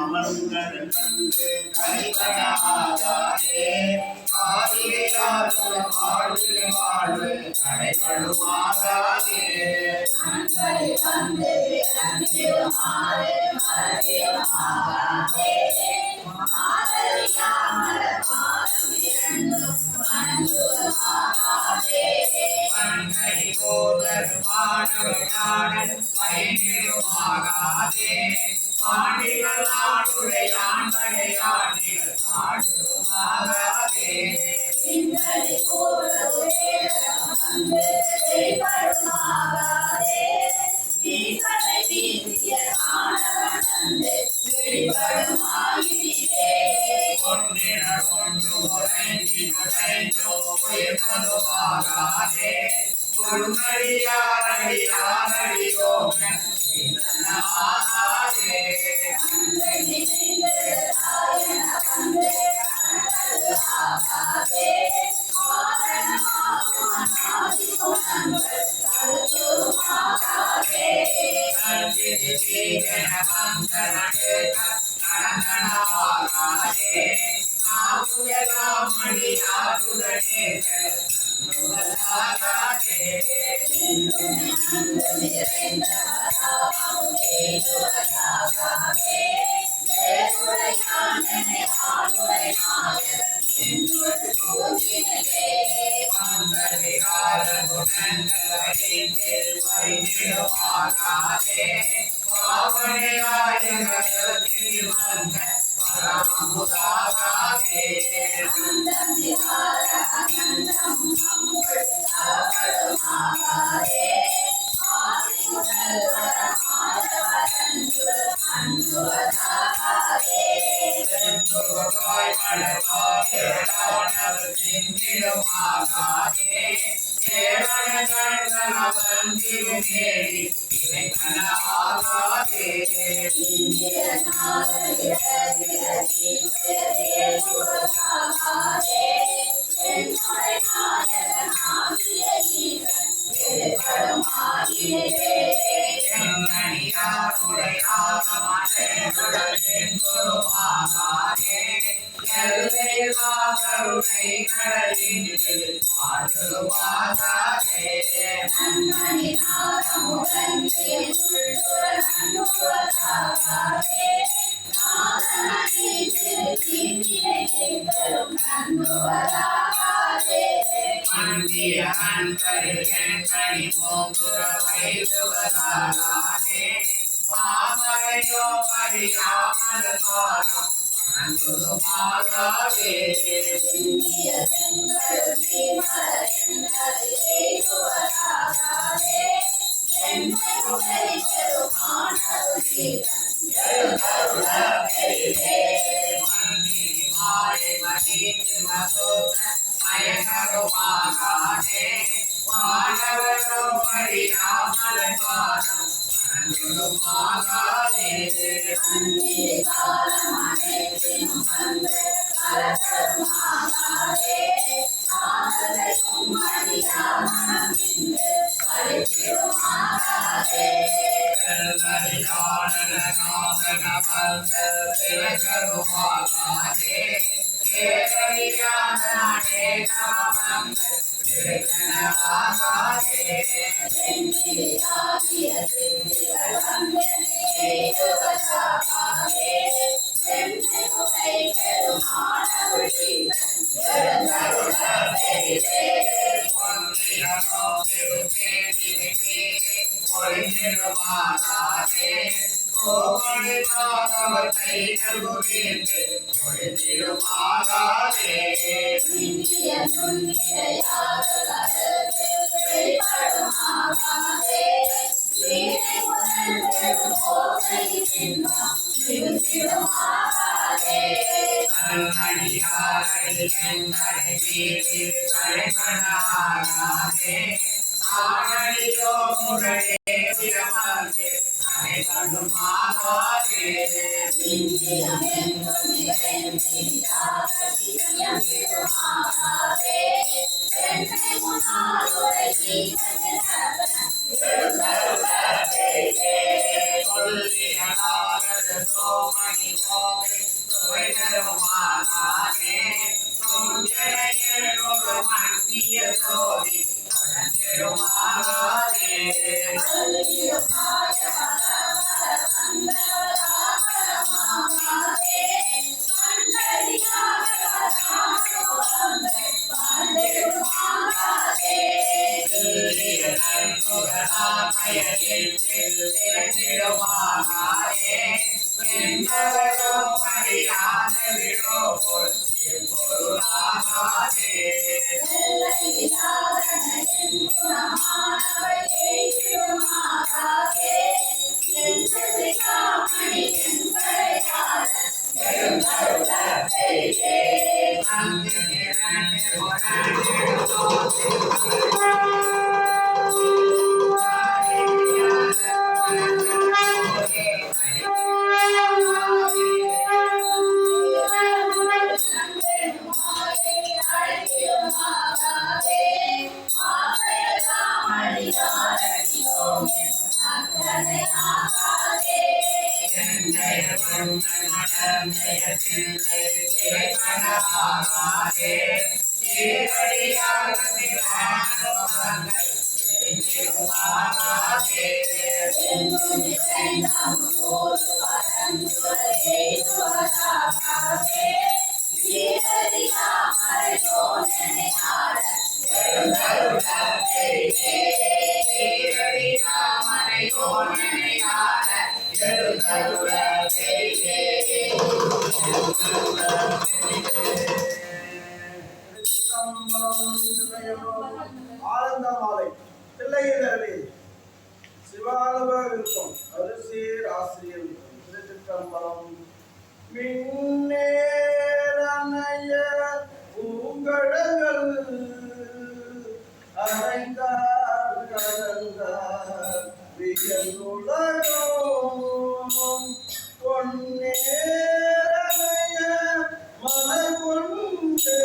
அமர்ந்தது கண்டு கைபடாதே ஆதியாருல வாழ்வு வாழ்வு தடைபடுமாகாதே அன்பரை வந்து இறந்திடுமாறு மறந்திடுமாகாதே ஆதரியாமல் பாரும் இரண்டும் வணங்குவமாகாதே அன்னை போதர் பாடல் பயனிடுமாகாதே பாடிகள் ஆடுடைய ஆண்மடையாடிகள் பாடுமாகாதே இந்தடி போல வந்து செய்படுமாகாதே நீங்களை வீசிய ஆனவனந்து செய்படுமாகினே ஒன்றினர் ஒன்று உறைஞ்சி நுழைந்தோ உயர்வதுமாகாதே உள்மடியாரடியாரடியோ ஆகாதே ஆனந்தமாலை தில்லையிலே சிவானுபவிருக்கும் அரிசீர் ஆசிரியர் திருச்சிற்றம்பலம் மின்னேரணைய பூங்கடங்கள் அடைந்தார் கடந்தார் வியலுலகம் பொன்னேரணைய மனக்கொண்டு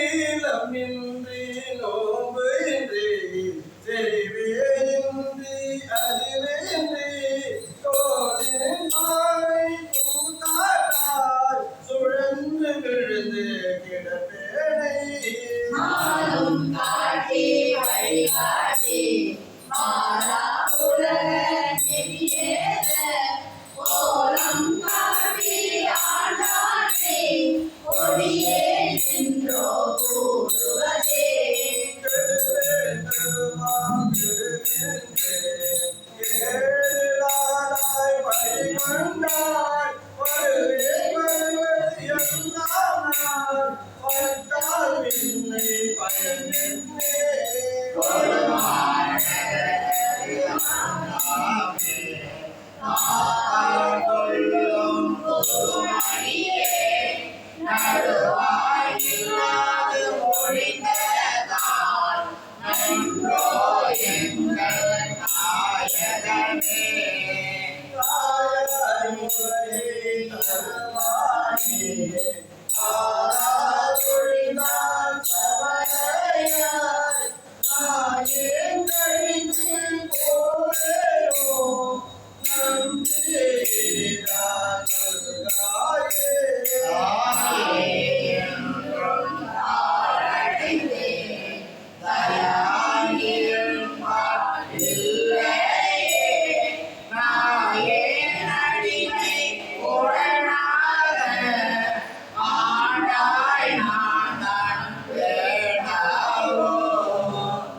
சீலமின்றி நோம்பு இன்றி செறிவின்றி அறிவின்றி தோழின் மாலை பூத்தாட்டால் சுழன்று விழுந்து கிடப்பேனை காட்டி வழிகாட்டி மாறா உலக நெறியேற கோலம் காட்டி ஆண்டாட்டை கொடியே நின்றோ கூடுவதே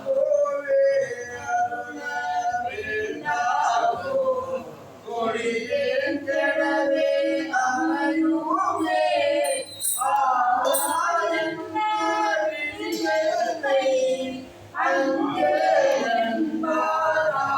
கோவே அருள வேண்டாவோ கொடியேன் கெடவே அமையுமே ஆவாயின் விழியத்தை அங்கே என்பாரோரா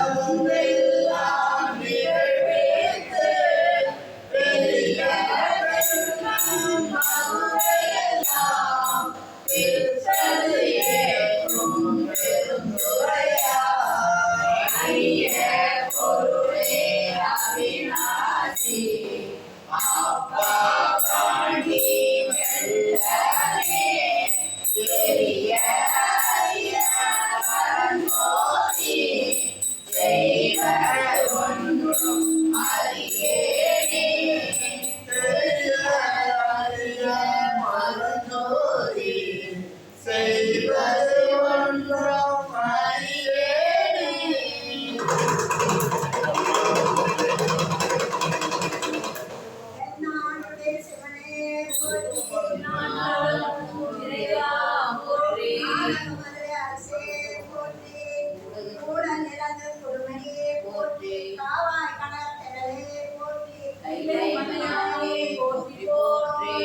நாளமெல்லாம் நிறைவேற்று பெரிய மதுரையெல்லாம் திருச்சது ஏற்றும் பெருந்துரையாய் பொருளே அவிநாசி அப்பா பாண்டி வெள்ளமே பெரிய பரஞ்சோதி செய்வ ஒன்றும் அறியேனே மரஞ்சோதி செய்வது ஒன்றும் அறியேனே. என்னாடுடைய சிவனே போற்றி மதுரை அரசே போற்றி கூட நிலந்து குருமணியே போற்றி காவாய் கணர் திரளே போற்றி கைலை மலையானே போற்றி போற்றி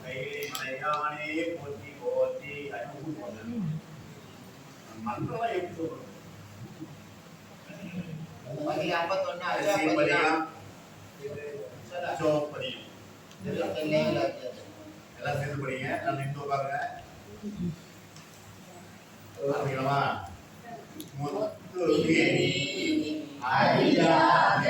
கையிலே மலையானே போற்றி போற்றி மந்திரம் எப்படி சொல்றது? சோப்பதியம். எல்லாம் சேர்ந்து படிங்க. நான் நின்று உட்காருங்க. ஆரம்பிக்கலாமா? முத்துகிரி அழியாத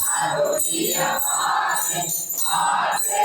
Arutia Pare, Arte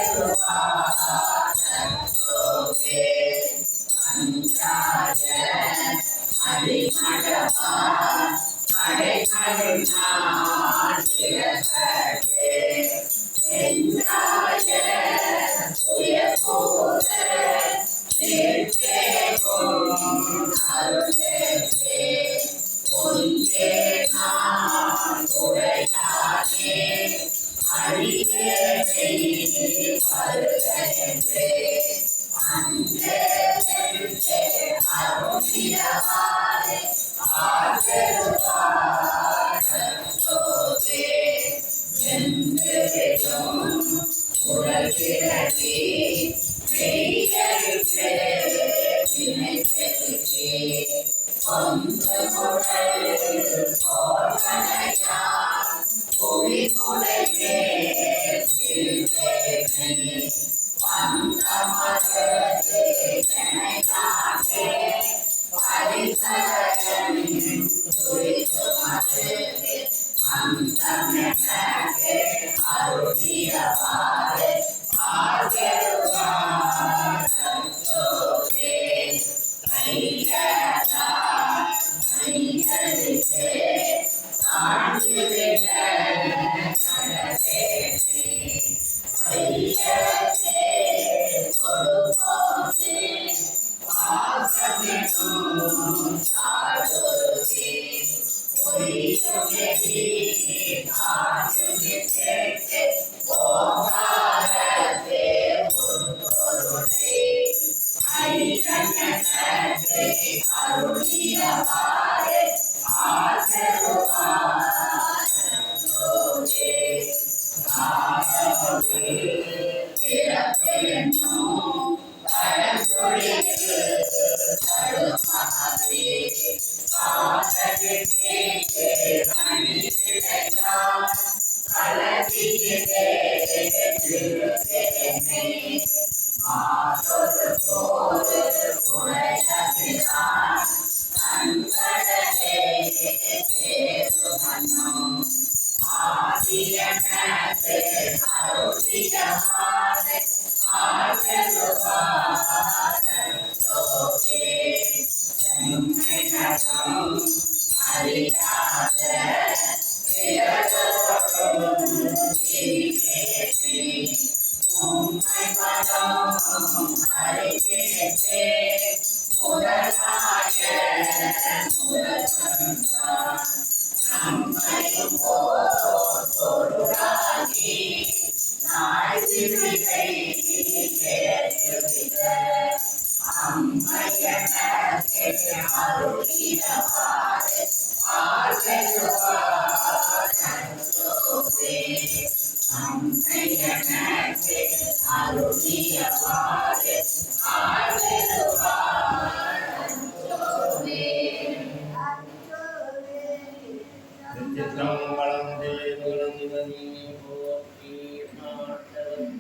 திருச்சிற்றம்பலம் தேவகணபதி போற்றி மாட்டவன்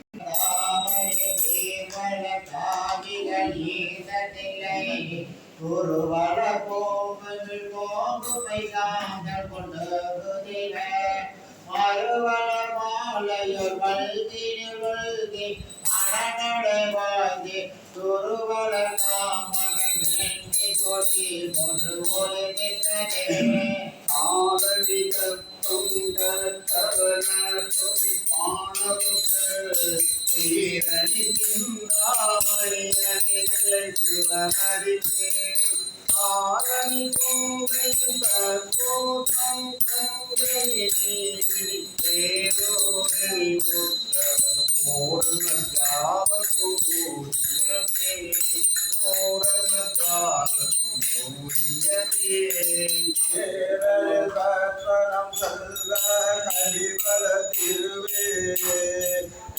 குருவர கோவில் கோங்குமை சாந்தல் கொண்டு மறுவள மாலையோர் வல்தினில் வல்தி மணநடை வாழ்ந்தி துருவள நாமகன் வேண்டி கொடி கொண்டு ஒளி நின்றதே ஆதவி கற்பம் கற்பவன சொல்லி பாணவுக்கு வீரனி சிந்தாமணியனிலே சிவனரிசே ஆரணி கோவையில் தற்போதம் கங்கையினி தேரோரணி உத்தவன் ஓடுன ஜாவத்து ஊதியமே ஓடுன ஜாவத்து ஊதியமே தேவரம் செல்வ கரிவல திருவே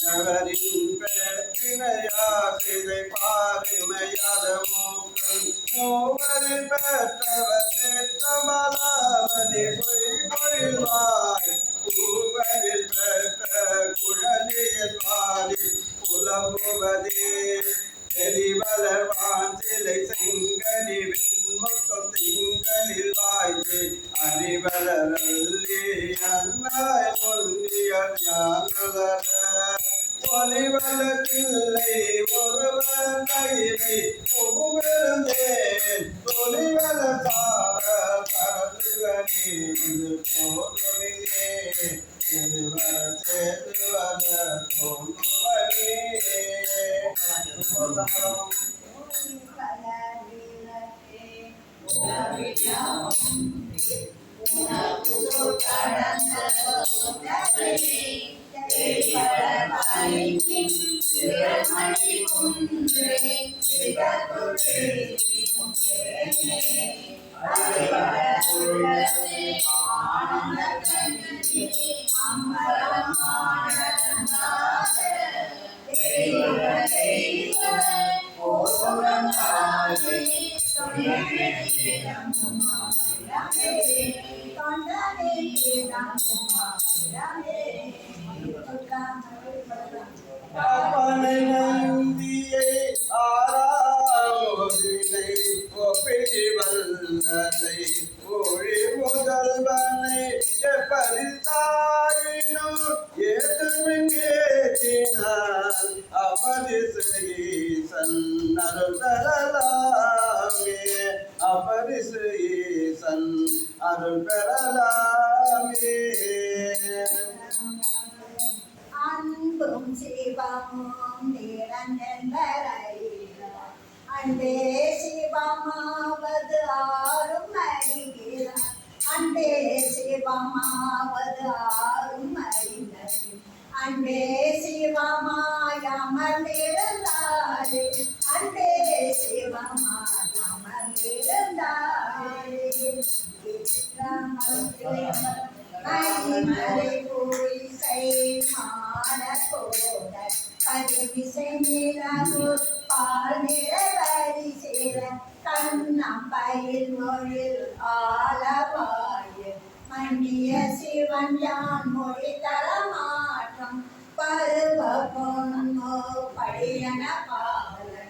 நகரின் பெற்றினையா சிதை பாரிமையாத மூக்கன் மூவரில் பெற்றவர் பெற்றமலாமதி பொய்வாய் பூவரில் பெற்ற குழலியல் பாரி புலம்புவதே தெரிவலர் வாஞ்சிலை செங்கனி வெண்முத்தம் திங்களில் வாய்ந்து அறிவலரல்லி அன்னாய் முன்னியல் யானதர ஒளிவலத்தில்லை ஒருவர் கையிலை புகுமிருந்தேன் தொழிவல அப்பனை நந்தியை ஆறாமுதினை ஒப்பிடி வல்லனை ஒளி முதல்வனை எப்படி தாயினும் ஏதுமின் ஏற்றினான் அபரிசீசன் அருள் பெறலாமே அபரிசீசன் அருள் பெறலாமே அன்பும் சிவமும் நிரந்தரையினார் அன்பே சிவமாவது ஆறும் அறிகிறார் அன்பே சிவமாவது ஆறும் அறிந்தது அன்பே சிவமாய் அமர்ந்திருந்தாரே அன்பே சிவமாய் அமர்ந்திருந்தாரே கைமறை பூசை மாட போத பதிவிசை நிலவு பால் நிறவரி சேர கண்ணம்பயில் மொழில் ஆலவாய மன்னிய சிவன் யான் மொழி தரமாற்றம் பருவ பொன்னோ படியன பாலனை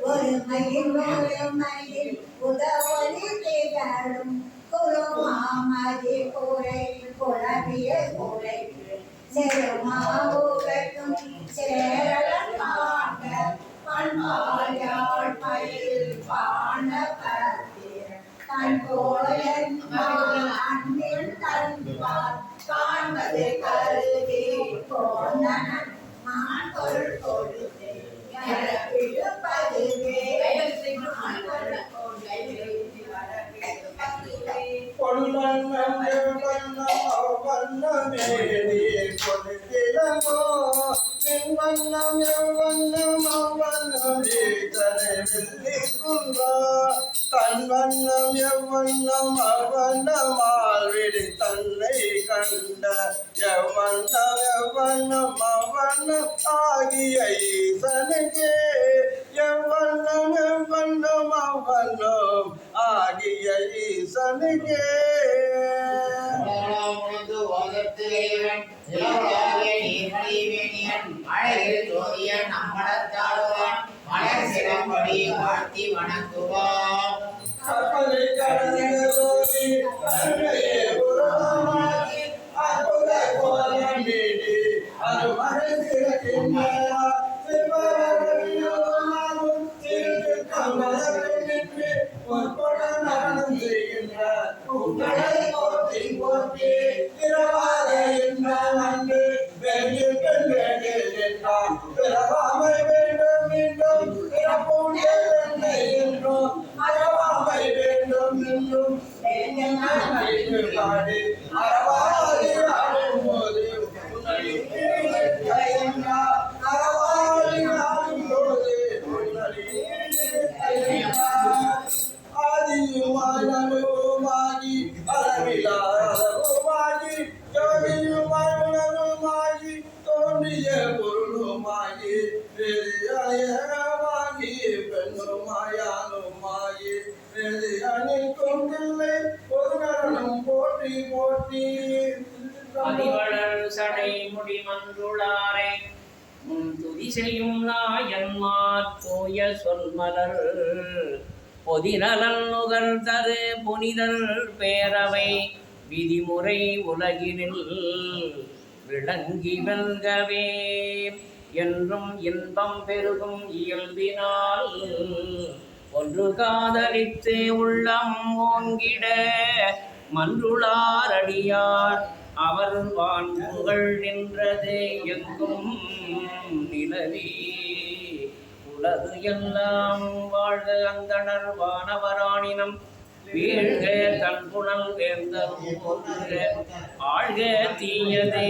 ஒருமையில் உதவொலி திகழும் குருமாமதி கூரை குழவிய கூரை செருமாவுகட்டும் சேரலன் காண்க பண்பாயாள் பயில் பாண்ட பத்திர தன் கோயன் அன்பின் தன்பால் காண்பது கருதி போனன் மான் பொருள் கொடுத்து இழப்பதுவே பொன்வண்ணம் எவ்வண்ணம் அவ்வண்ணமேனி பொன்னிலமோ நின்வண்ணம் எவ்வண்ணம் அவ்வண்ணமே தலைவில்லி குன்றா கண்வண்ணம் எவ்வண்ணம் அவ்வண்ணமால் விழி தன்னை கண்ட எவ்வண்ணம் எவ்வண்ணம் அவ்வண்ணம் ஆகிய ஈசனுக்கே எவ்வண்ணம் எவ்வண்ணம் அவ்வண்ணம் ஆகிய ஈசனுக்கே கற்பனை கடந்தோடி கருணையே உருவமாகி அற்புத கோலம் நீடி அது மறைந்திருக்கின்றன சிவரவியோமாகும் சிறு கமலத்திற்கு பொற்புடன் நடனம் செய்கின்ற உங்களை போற்றி போற்றி இரவாத என்ற அன்று வெயில் பெண்களே என்றான் பிறவாமை வேண்டும் மீண்டும் பிறப்பூண்டே என்றும் அறவாமை வேண்டும் என்றும் பாடி அறவாதி ஆடும்போது அறவாதி ஆடும்போது ஆதியுமாய் நடுவுமாகி அளவிலாதவுமாகி ஜோதியுமாய் உணர்வுமாகி தோன்றிய பொருளுமாகி பெரியாயமாகி பெண்ணுமாயானுமாகி பெரியானில் கொண்டில்லை ஒரு கரணம் போற்றி போற்றி அதிவளர் சடை முடி மன்றுளாரை முன் துதி செய்யும் நாயன்மார் தூய சொல்மலர் பொதிநலன் நுகர் தரு புனிதர் பேரவை விதிமுறை உலகினில் விளங்கி வெல்கவே என்றும் இன்பம் பெருகும் இயல்பினால் ஒன்று காதலித்து உள்ளம் ஓங்கிட மன்றுளாரடியார் அவர் வான்புகள் நின்றது எங்கும் நிலவி உலகு எல்லாம் வாழ்க அந்தணர் வானவராணினம் வீழ்க தன்புணல் வேந்தரும் போற்றுக ஆழ்க தீயதே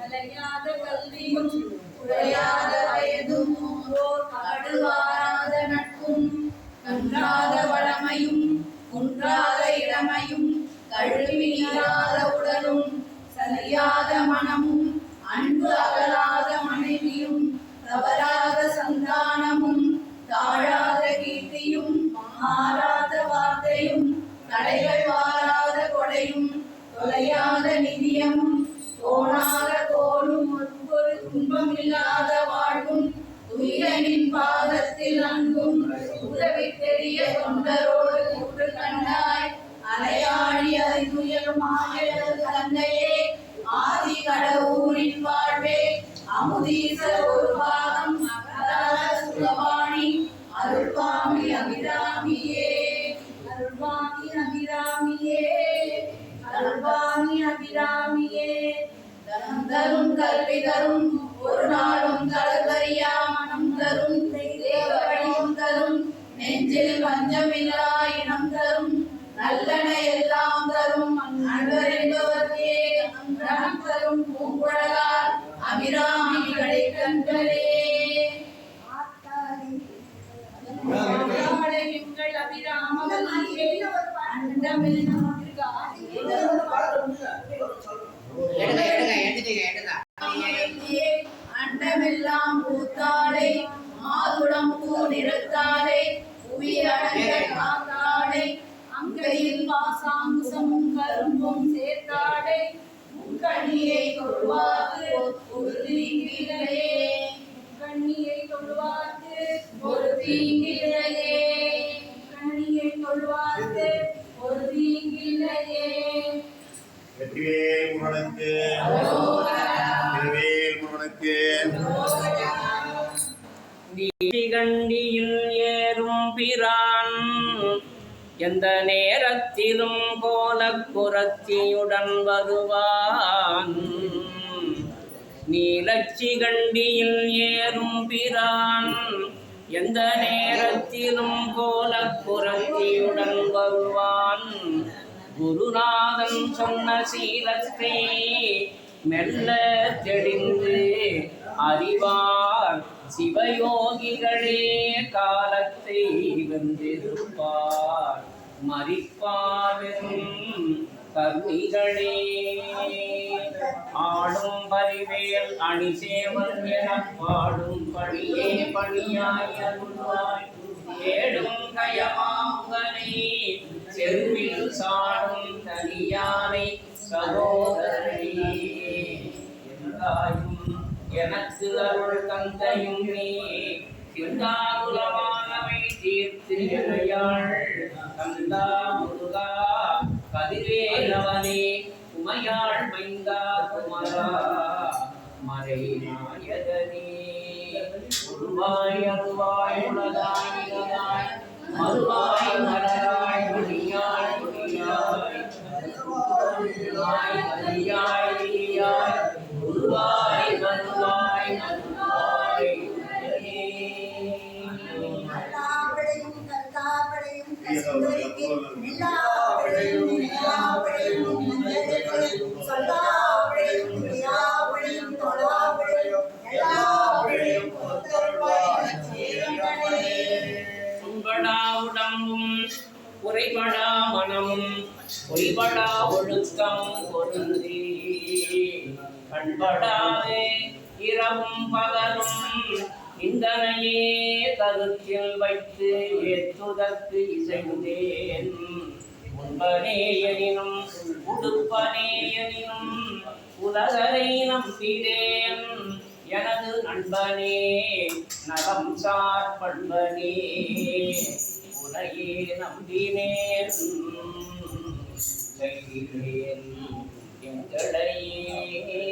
அலையாத கல்வியும் உரையாத வயதும் ஓர் கடுவாராத நட்பும் கன்றாத வளமையும் குன்றாத இளமையும் கழுவியாத உடலும் சரியாத மனமும் அன்பு அகலாத மனைவியும் தவறாத சந்தானமும் தாழாத கீர்த்தியும் மாறாத வார்த்தையும் தடைகள் வாராத கொடையும் தொலையாத நிதியமும் தோணாத கோலும் ஒரு துன்பம் இல்லாத வாழ்வும் துயனின் பாதத்தில் அன்பும் உதவி தெரிய தொண்டரோடு கூட்டு கண்டாய் அலையாடி அறிவுயருமாய தந்தையே ஆதி கடவுரின் வாழ்வே அமுதீசர் ஒரு பாகம் அகராத சுகவாணி அருள்வாமி அபிராமியே அருள்வாமி அபிராமியே அருள்வாமி அபிராமியே தனம் தரும் கல்வி தரும் ஒரு நாளும் தளர்வறியா மனம் தரும் தேவவழியும் தரும் நெஞ்சில் பஞ்சமில்லா இனம் தரும் நல்லன எல்லாம் தரும் அன்பர் என்பவர்க்கே தனம் தரும் பூங்குழலார் அபிராமி கண்களே எங்கள் அபிராமவல்லியே அண்டமில் அண்டமெல்லாம் பூத்தாளை மாதுளம் பூ நிறத்தாளை புவியடங்க காத்தாளை அங்கையில் பாசாங்குசமும் கரும்பும் சேர்த்தாளை முக்கண்ணியை தொழுவாக்கு ஒரு தீங்கிலேயே கண்ணியை தொழுவாக்கு ஒரு தீங்கிலேயே கண்ணியை தொழுவாக்கு ஒரு தீங்கிலேயே வெற்றிவேல் முருகனுக்கு திருவேல் முருகனுக்கு கண்டியில் ஏறும் பிரான் எந்த நேரத்திலும் கோலக்குரத்தியுடன் வருவான் நீலச்சி கண்டியில் ஏறும் பிரான் எந்த நேரத்திலும் கோலக்குரத்தியுடன் வருவான் குருநாதன் சொன்ன சீலத்தை மெல்ல தெளிந்து அறிவார் சிவயோகிகளே காலத்தை வென்றிருப்பார் மறிப்பாரும் கர்மிகளே ஆடும் பரிவேல் அணிசேவன் எனப் பாடும் பணியே பணியாய் அருள்வாய் ஏடும் கயமாமுகனை செருவில் சாடும் தனியானை சகோதரனே என்றாயும் எனக்கு அருள் தந்தையும் நீ சிந்தாகுலமானவை தீர்த்து எனையாள் கந்தா முருகா கதிரேலவனே உமையாள் மைந்தா குமரா மறை நாயகனே உருவாய் அருவாய் உலகாய் இலகாய் மறுவாய் மலராய் முடியாய் முடியாய் மதியாய் விழியாய் உருவாய் வருவாய் நல்வாய் எல்லாவளையும் கத்தாவளையும் கசிந்தொருக்கி எல்லாவளையும் எல்லாவளையும் நெஞ்செடுத்து சொல்லாவளையும் யாவளையும் தொழாவளையும் எல்லாவளையும் பொறுத்தருள்வாய் சேரங்களே உண்படா உடம்பும் குறைபடா மனமும் பொய்படா ஒழுக்கமும் பொருந்தி கண்படாதே இரவும் பகலும் இந்தனையே கருத்தில் வைத்து ஏத்துதற்கு இசைந்தேன் உண்பனே எனினும் உடுப்பனே எனினும் உலகரை நம்பினேன் எனது நண்பனே நலம் சார் பண்பனே உலகே நம்பினேன் கைகிறேன் எங்களையே